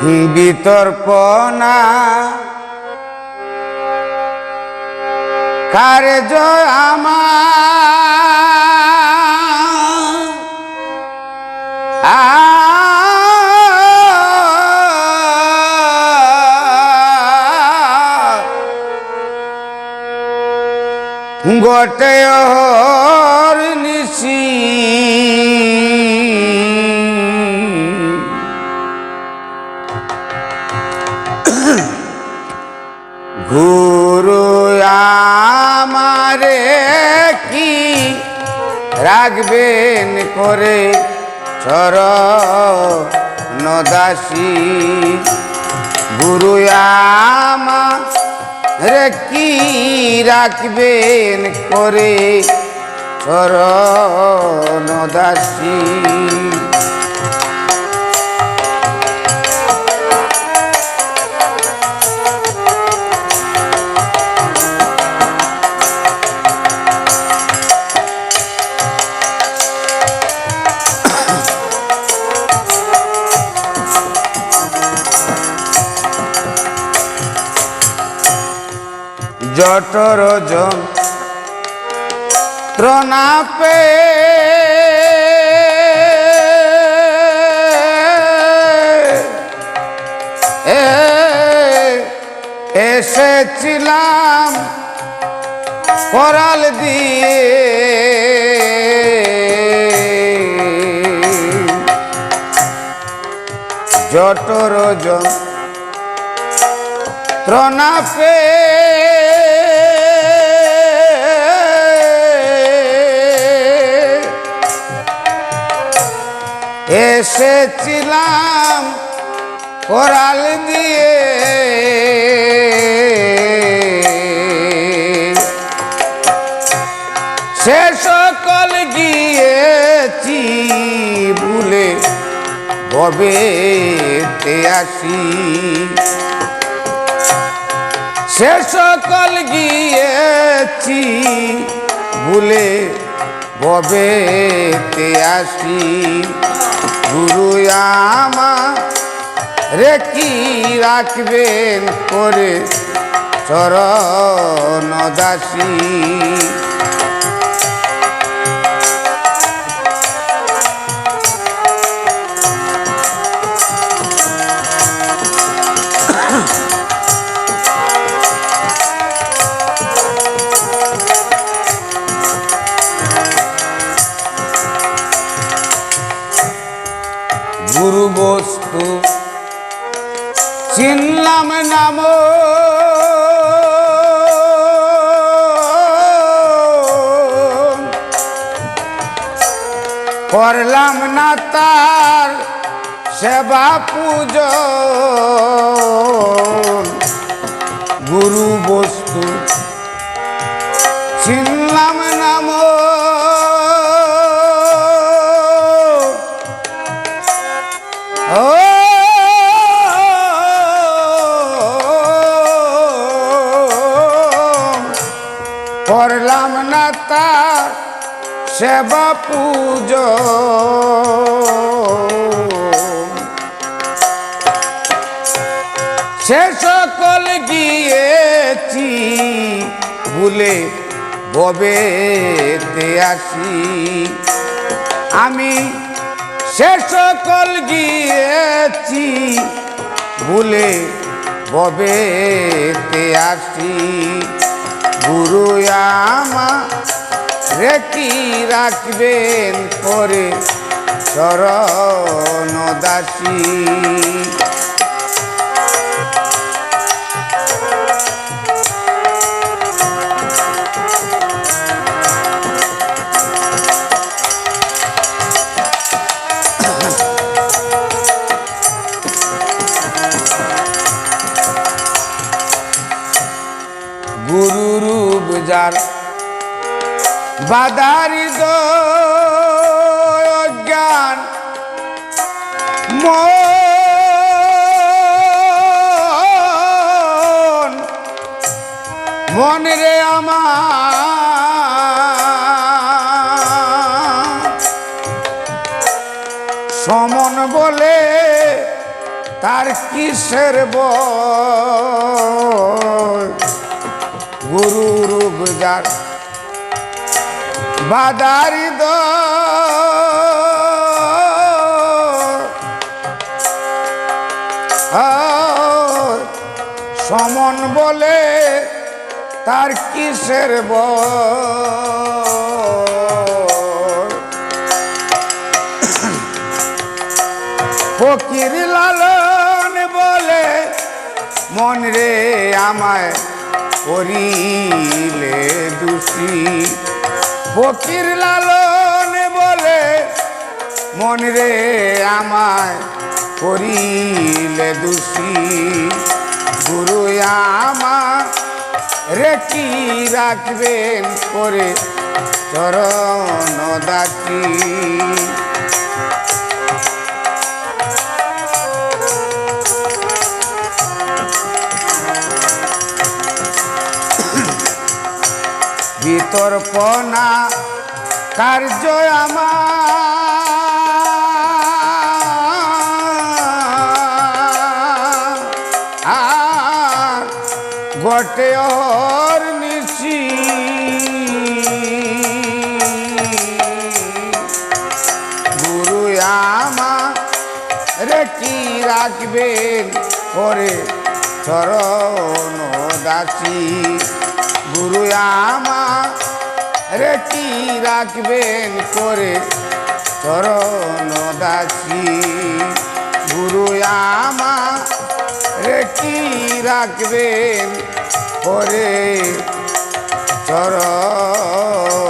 বিতর্পণা কার্য আমার গোটে নিশি গুরু আমারে কি রাখবেন করে চরণ দাসী গুরু আমারে কি রাখবেন করে চরণ দাসী জঠর যন্ত্রণা পে এসেছিলাম করাল দিয়ে জঠর যন্ত্রণা পে এসেছিলাম করাল দিয়ে সে সকল গিয়েছি ভুলে ভবেতে আসি সে সকল গিয়েছি ভুলে ভবেতে আসি গুরু আমারে কি রাখবেন করে চরণ দাসী গুরু বস্তু চিনলাম নাম করলাম না তার সেবা পূজন গুরু বস্তু চিনলাম নাম করলাম না তার সেবা পূজন সে সকল গিয়েছি ভুলে ভবেতে আসি আমি সে সকল গিয়েছি ভুলে ভবেতে আসি গুরু আমারে কি রাখবেন করে চরণ দাসী গুরু রূপ যার বাদারি জ্ঞান মন রে আমার সমন বলে তার কিসের বই গুরু রূপ যার বাদারি সমন বলে তার কিসের ফকির লালন বলে মন রে আমায় করিলে দোষী ফকির লালন বলে মন রে আমায় করিলে দোষী গুরু আমার রে কি রাখবেন করে চরণ দাসী বিতর্পণা কার্য আমার গটে অহর নিশি গুরু আমার রে কি রাখবেন করে চরণ দাসী গুরু আমার রে কি রাখবেন করে চরণ দাসী গুরু আমার রে কি রাখবেন করে চরণ